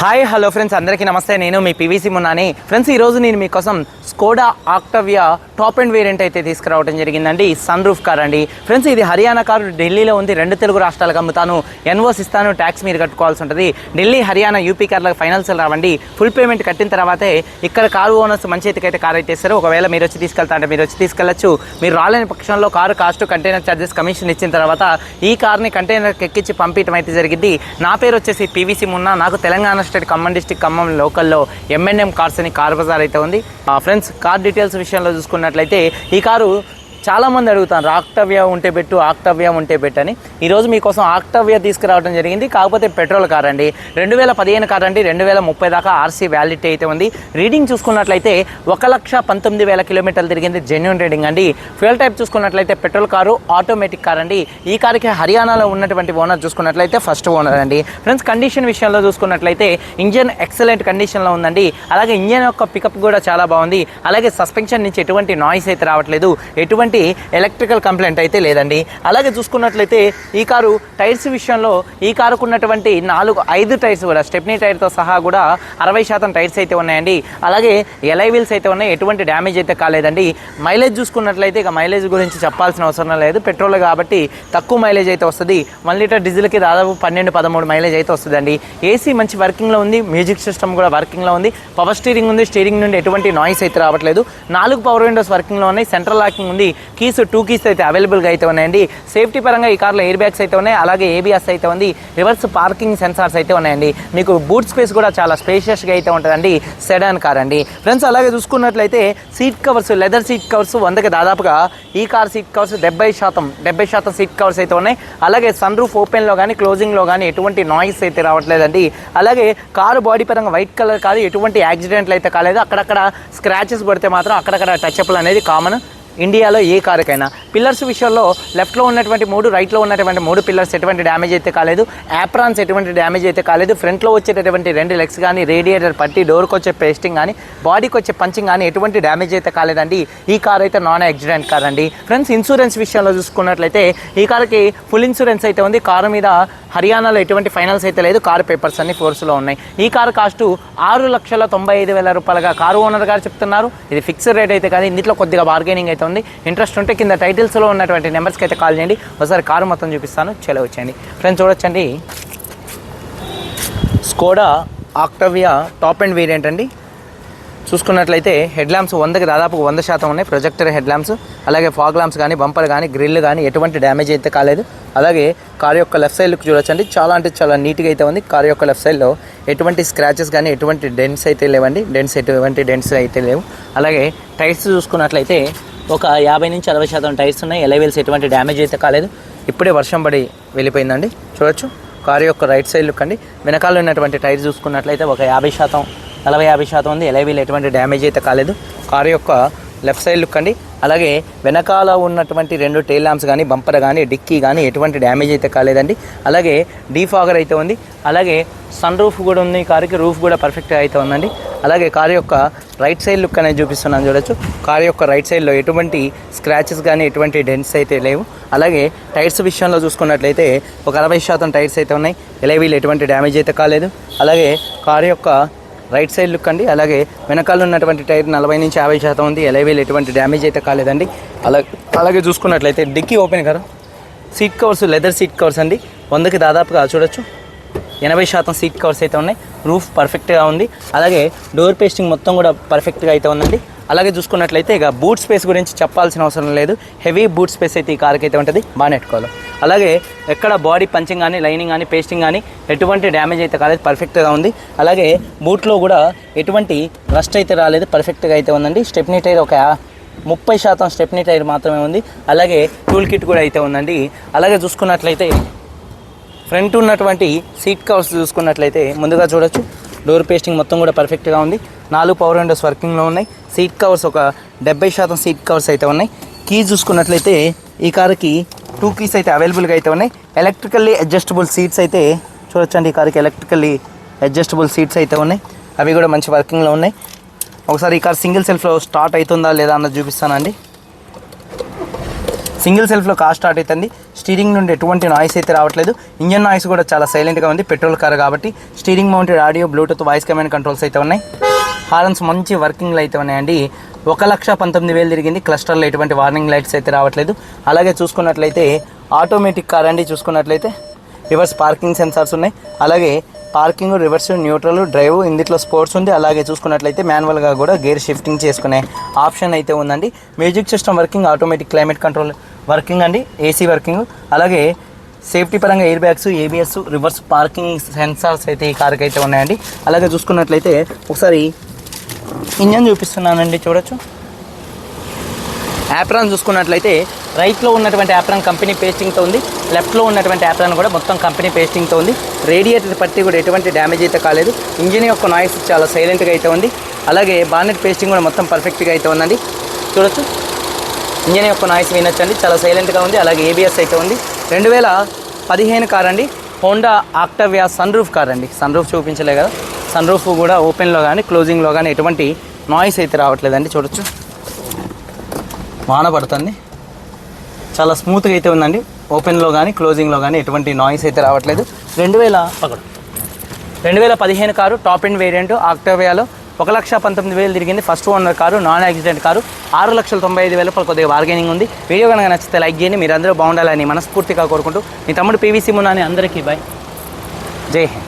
Hi hello friends, అందరికీ నమస్తే. నేను మీ పీవీసీ మున్నాని. ఫ్రెండ్స్, ఈరోజు నేను మీకోసం Skoda Octavia top and variant అయితే తీసుకురావడం జరిగిందండి. సన్ రూఫ్ కార్ అండి. ఫ్రెండ్స్, ఇది హర్యానా కారు. ఢిల్లీలో ఉంది. 2 తెలుగు రాష్ట్రాలకు అమ్ముతాను. ఎన్ఓస్ ఇస్తాను, ట్యాక్స్ మీరు కట్టుకోవాల్సి ఉంటుంది. ఢిల్లీ, హర్యానా, యూపీ కార్లకు ఫైనల్స్ రావండి. ఫుల్ పేమెంట్ కట్టిన తర్వాతే ఇక్కడ కారు ఓనర్స్ మంచి అయితే కారు అయితే ఇస్తారు. ఒకవేళ మీరు వచ్చి తీసుకెళ్తా అంటే మీరు వచ్చి తీసుకెళ్లొచ్చు. మీరు రాలేని పక్షంలో car cost, container charges, commission ఇచ్చిన తర్వాత ఈ కార్ని కంటైనర్కి ఎక్కించి పంపించడం అయితే జరిగింది. నా పేరు వచ్చేసి పీవీసీ మున్నా. నాకు తెలంగాణ స్టేట్ ఖమ్మం డిస్టిక్ ఖమ్మం లోకల్లో ఎంఎన్ఎం కార్స్ అని కార్ బజార్ అయితే ఉంది. ఫ్రెండ్స్, కార్ డీటెయిల్స్ విషయంలో చూసుకున్నట్లయితే ఈ కారు చాలామంది అడుగుతాను, ఆక్టావియా ఉంటే పెట్టు, ఆక్టావియా ఉంటే పెట్టు అని. ఈరోజు మీకోసం ఆక్టావియా తీసుకురావడం జరిగింది. కాకపోతే పెట్రోల్ కార్ అండి. 2015 కార్ అండి. 2030 దాకా ఆర్సీ వ్యాలిడిటీ అయితే ఉంది. రీడింగ్ చూసుకున్నట్లయితే 1,19,000 కిలోమీటర్లు తిరిగింది. జెన్యూన్ రీడింగ్ అండి. ఫ్యూయల్ టైప్ చూసుకున్నట్లయితే పెట్రోల్ కారు, ఆటోమేటిక్ కార్ అండి. ఈ కార్కి హర్యానాలో ఉన్నటువంటి ఓనర్ చూసుకున్నట్లయితే ఫస్ట్ ఓనర్ అండి. ఫ్రెండ్స్, కండిషన్ విషయంలో చూసుకున్నట్లయితే ఇంజన్ ఎక్సలెంట్ కండిషన్లో ఉందండి. అలాగే ఇంజన్ యొక్క పికప్ కూడా చాలా బాగుంది. అలాగే సస్పెన్షన్ నుంచి ఎటువంటి నాయిస్ అయితే రావట్లేదు. ఎటువంటి ఎలక్ట్రికల్ కంప్లైంట్ అయితే లేదండి. అలాగే చూసుకున్నట్లయితే ఈ కారు టైర్స్ విషయంలో ఈ కారుకు ఉన్నటువంటి 5 టైర్స్ కూడా స్టెప్నీ టైర్తో సహా కూడా 60% టైర్స్ అయితే ఉన్నాయండి. అలాగే ఎలై వీల్స్ అయితే ఉన్నాయి. ఎటువంటి డ్యామేజ్ అయితే కాలేదండి. మైలేజ్ చూసుకున్నట్లయితే ఇక మైలేజ్ గురించి చెప్పాల్సిన అవసరం లేదు. పెట్రోల్ కాబట్టి తక్కువ మైలేజ్ అయితే వస్తుంది. 1 లీటర్ డీజిల్కి దాదాపు 12-13 మైలేజ్ అయితే వస్తుందండి. ఏసీ మంచి వర్కింగ్లో ఉంది. మ్యూజిక్ సిస్టమ్ కూడా వర్కింగ్లో ఉంది. పవర్ స్టీరింగ్ ఉంది. స్టీరింగ్ నుండి ఎటువంటి నాయిస్ అయితే రావట్లేదు. 4 పవర్ విండోస్ వర్కింగ్లో ఉన్నాయి. సెంట్రల్ లాకింగ్ ఉంది. కీస్ 2 కీస్ అయితే అవైలబుల్గా అయితే ఉన్నాయండి. సేఫ్టీ పరంగా ఈ కార్లో ఎయిర్ బ్యాగ్స్ అయితే ఉన్నాయి. అలాగే ఏబిఎస్ అయితే ఉంది. రివర్స్ పార్కింగ్ సెన్సార్స్ అయితే ఉన్నాయండి. మీకు బూట్ స్పేస్ కూడా చాలా స్పేషియస్గా అయితే ఉంటుందండి. సెడాన్ కార్ అండి. ఫ్రెండ్స్, అలాగే చూసుకున్నట్లయితే seat covers, leather seat covers 100కి దాదాపుగా ఈ car seat covers 70% seat covers అయితే ఉన్నాయి. అలాగే సన్ రూఫ్ ఓపెన్లో కానీ క్లోజింగ్లో కానీ ఎటువంటి నాయిస్ అయితే రావట్లేదండి. అలాగే కారు బాడీ పరంగా వైట్ కలర్ కాదు. ఎటువంటి యాక్సిడెంట్లు అయితే కాలేదు. అక్కడక్కడ స్క్రాచెస్ పడితే మాత్రం అక్కడక్కడ టచ్అప్లు అనేది కామన్ ఇండియాలో ఏ కారుకైనా. పిల్లర్స్ విషయంలో లెఫ్ట్లో ఉన్నటువంటి 3, రైట్లో ఉన్నటువంటి 3 పిల్లర్స్ ఎటువంటి డ్యామేజ్ అయితే కాలేదు. యాప్రాన్స్ ఎటువంటి డ్యామేజ్ అయితే కాలేదు. ఫ్రంట్లో వచ్చేటటువంటి 2 లెగ్స్ కానీ, రేడియేటర్ పట్టి, డోర్కి వచ్చే పేస్టింగ్ కానీ, బాడీకి వచ్చే పంచింగ్ కానీ ఎటువంటి డ్యామేజ్ అయితే కాలేదండి. ఈ కార్ అయితే నాన్ యాక్సిడెంట్ కార్ అండి. ఫ్రెండ్స్, ఇన్సూరెన్స్ విషయంలో చూసుకున్నట్లయితే ఈ కార్కి ఫుల్ ఇన్సూరెన్స్ అయితే ఉంది. కారు మీద హర్యానాలో ఎటువంటి ఫైనల్స్ అయితే లేదు. కారు పేపర్స్ అన్ని ఫోర్స్లో ఉన్నాయి. ఈ కారు కాస్టు 6,95,000 రూపాయలుగా కారు ఓనర్ గారు చెప్తున్నారు. ఇది ఫిక్స్డ్ రేట్ అయితే కానీ ఇందులో కొద్దిగా బార్గెనింగ్ అయితే ఉంది. ఇంట్రెస్ట్ ఉంటే కింద టైటిల్స్లో ఉన్నటువంటి నెంబర్స్కి అయితే కాల్ చేయండి. ఒకసారి కారు మొత్తం చూపిస్తాను. చలో వచ్చేయండి. ఫ్రెండ్స్, చూడొచ్చండి, Skoda Octavia top and variant అండి. చూసుకున్నట్లయితే హెడ్ ల్యాంప్స్ 100కి దాదాపు 100% ఉన్నాయి. ప్రొజెక్టర్ హెడ్ ల్యాంప్స్, అలాగే ఫాగ్ ల్యాంప్స్ కానీ, బంపర్ కానీ, గ్రిల్ కానీ ఎటువంటి డ్యామేజ్ అయితే కాలేదు. అలాగే కారు యొక్క లెఫ్ట్ సైడ్ లుక్ చూడొచ్చండి. చాలా అంటే చాలా నీట్గా అయితే ఉంది. కారు యొక్క లెఫ్ట్ సైడ్లో ఎటువంటి స్క్రాచెస్ కానీ, ఎటువంటి డెంట్స్ అయితే లేవండి. ఎటువంటి డెంట్స్ అయితే లేవు. అలాగే టైర్స్ చూసుకున్నట్లయితే ఒక 50-60% టైర్స్ ఉన్నాయి. ఎలై వీల్స్ ఎటువంటి డ్యామేజ్ అయితే కాలేదు. ఇప్పుడే వర్షం పడి వెళ్ళిపోయిందండి. చూడొచ్చు కారు యొక్క రైట్ సైడ్ లుక్ అండి. వెనకాల ఉన్నటువంటి టైర్ చూసుకున్నట్లయితే ఒక 50%, 40-50% ఉంది. ఎలై వీల్ ఎటువంటి డ్యామేజ్ అయితే కాలేదు. కారు యొక్క లెఫ్ట్ సైడ్ లుక్ అండి. అలాగే వెనకాల ఉన్నటువంటి 2 టైల్ ల్యాంప్స్ కానీ, బంపర్ కానీ, డిక్కీ కానీ ఎటువంటి డ్యామేజ్ అయితే కాలేదండి. అలాగే డీఫాగర్ అయితే ఉంది. అలాగే సన్ రూఫ్ కూడా ఉంది. కారుకి రూఫ్ కూడా పర్ఫెక్ట్గా అయితే ఉందండి. అలాగే కారు యొక్క రైట్ సైడ్ లుక్ అనేది చూపిస్తున్నాను, చూడొచ్చు. కారు యొక్క రైట్ సైడ్లో ఎటువంటి స్క్రాచెస్ కానీ, ఎటువంటి డెంట్స్ అయితే లేవు. అలాగే టైర్స్ విషయంలో చూసుకున్నట్లయితే ఒక 60% టైర్స్ అయితే ఉన్నాయి. ఎలై వీల్ ఎటువంటి డ్యామేజ్ అయితే కాలేదు. అలాగే కారు యొక్క రైట్ సైడ్ లుక్ అండి. అలాగే వెనకాల ఉన్నటువంటి టైర్ 40-50% ఉంది. ఎలై వీల్ ఎటువంటి డ్యామేజ్ అయితే కాలేదండి. అలాగే చూసుకున్నట్లయితే డిక్కీ ఓపెన్ కదా, seat covers leather seat covers అండి. 100కి దాదాపుగా చూడొచ్చు 80% సీట్ కవర్స్ అయితే ఉన్నాయి. రూఫ్ పర్ఫెక్ట్గా ఉంది. అలాగే డోర్ పేస్టింగ్ మొత్తం కూడా పర్ఫెక్ట్గా అయితే ఉందండి. అలాగే చూసుకున్నట్లయితే ఇక బూట్ స్పేస్ గురించి చెప్పాల్సిన అవసరం లేదు. హెవీ బూట్ స్పేస్ అయితే ఈ కార్కి అయితే ఉంటుంది. బానెట్ కాలం. అలాగే ఎక్కడ బాడీ పంచింగ్ కానీ, లైనింగ్ కానీ, పేస్టింగ్ కానీ ఎటువంటి డ్యామేజ్ అయితే కాలేదు. పర్ఫెక్ట్గా ఉంది. అలాగే బూట్లో కూడా ఎటువంటి రస్ట్ అయితే రాలేదు. పర్ఫెక్ట్గా అయితే ఉందండి. స్టెప్నీ టైర్ ఒక 30% స్టెప్నీ టైర్ మాత్రమే ఉంది. అలాగే టూల్ కిట్ కూడా అయితే ఉందండి. అలాగే చూసుకున్నట్లయితే ఫ్రంట్ ఉన్నటువంటి సీట్ కవర్స్ చూసుకున్నట్లయితే ముందుగా చూడొచ్చు. డోర్ పేస్టింగ్ మొత్తం కూడా పర్ఫెక్ట్గా ఉంది. 4 పవర్ విండోస్ వర్కింగ్లో ఉన్నాయి. సీట్ కవర్స్ ఒక 70% సీట్ కవర్స్ అయితే ఉన్నాయి. కీస్ చూసుకున్నట్లయితే ఈ కారుకి 2 కీస్ అయితే అవైలబుల్గా అయితే ఉన్నాయి. ఎలక్ట్రికల్లీ అడ్జస్టబుల్ సీట్స్ అయితే చూడొచ్చండి. ఈ కారుకి ఎలక్ట్రికల్లీ అడ్జస్టబుల్ సీట్స్ అయితే ఉన్నాయి. అవి కూడా మంచి వర్కింగ్లో ఉన్నాయి. ఒకసారి ఈ కారు సింగిల్ సెల్ఫ్లో స్టార్ట్ అవుతుందా లేదా అన్నది చూపిస్తానండి. సింగిల్ సెల్ఫ్లో కార్ స్టార్ట్ అవుతుంది. స్టీరింగ్ నుండి ఎటువంటి నాయిస్ అయితే రావట్లేదు. ఇంజన్ నాయిస్ కూడా చాలా సైలెంట్గా ఉంది. పెట్రోల్ కార్ కాబట్టి steering mounted audio, Bluetooth, voice command controls అయితే ఉన్నాయి. హార్న్స్ మంచి వర్కింగ్లో అయితే ఉన్నాయండి. 1,19,000 తిరిగింది. క్లస్టర్లో ఎటువంటి వార్నింగ్ లైట్స్ అయితే రావట్లేదు. అలాగే చూసుకున్నట్లయితే ఆటోమేటిక్ కార్ అండి. చూసుకున్నట్లయితే రివర్స్ పార్కింగ్ సెన్సార్స్ ఉన్నాయి. అలాగే పార్కింగ్, రివర్స్, న్యూట్రల్, డ్రైవ్ ఇందులో స్పోర్ట్స్ ఉంది. అలాగే చూసుకున్నట్లయితే మాన్యువల్గా కూడా గేర్ షిఫ్టింగ్ చేసుకునే ఆప్షన్ అయితే ఉందండి. Music system working, automatic climate control working అండి, ఏసీ వర్కింగ్. అలాగే సేఫ్టీ పరంగా air bags, ABS, reverse parking sensors అయితే ఈ కార్కి అయితే ఉన్నాయండి. అలాగే చూసుకున్నట్లయితే ఒకసారి ఇంజన్ చూపిస్తున్నానండి, చూడొచ్చు. యాప్రాన్ చూసుకున్నట్లయితే రైట్లో ఉన్నటువంటి యాప్రాన్ కంపెనీ పేస్టింగ్తో ఉంది. లెఫ్ట్లో ఉన్నటువంటి యాప్రాన్ కూడా మొత్తం కంపెనీ పేస్టింగ్తో ఉంది. రేడియేటర్ పట్టి కూడా ఎటువంటి డ్యామేజ్ అయితే కాలేదు. ఇంజిన్ యొక్క నాయిస్ చాలా సైలెంట్గా అయితే ఉంది. అలాగే బానెట్ పేస్టింగ్ కూడా మొత్తం పర్ఫెక్ట్గా అయితే ఉందండి, చూడొచ్చు. ఇంజిన్ యొక్క నాయిస్ వినొచ్చండి, చాలా సైలెంట్గా ఉంది. అలాగే ఏబిఎస్ అయితే ఉంది. 2015 కార్ అండి, Honda Octavia sun roof car అండి. సన్ రూఫ్ చూపించలే కదా, సన్ రూఫ్ కూడా ఓపెన్లో కానీ క్లోజింగ్లో కానీ ఎటువంటి నాయిస్ అయితే రావట్లేదండి, చూడొచ్చు. వాన పడుతుంది, చాలా స్మూత్గా అయితే ఉందండి. ఓపెన్లో కానీ క్లోజింగ్లో కానీ ఎటువంటి నాయిస్ అయితే రావట్లేదు. 2015 కారు, టాప్ ఎండ్ వేరియంట్ ఆక్టావియాలో 1,19,000 తిరిగింది. First owner car, non accident car. 6,95,000 కొద్దిగా బార్గెనింగ్ ఉంది. వీడియో కనుక నచ్చితే లైక్ చేయండి. మీరు అందరూ బాగుండాలని మనస్ఫూర్తిగా కోరుకుంటూ మీ తమ్ముడు పీవీసీ మున్నాని. అందరికీ బాయ్, జై హింద్.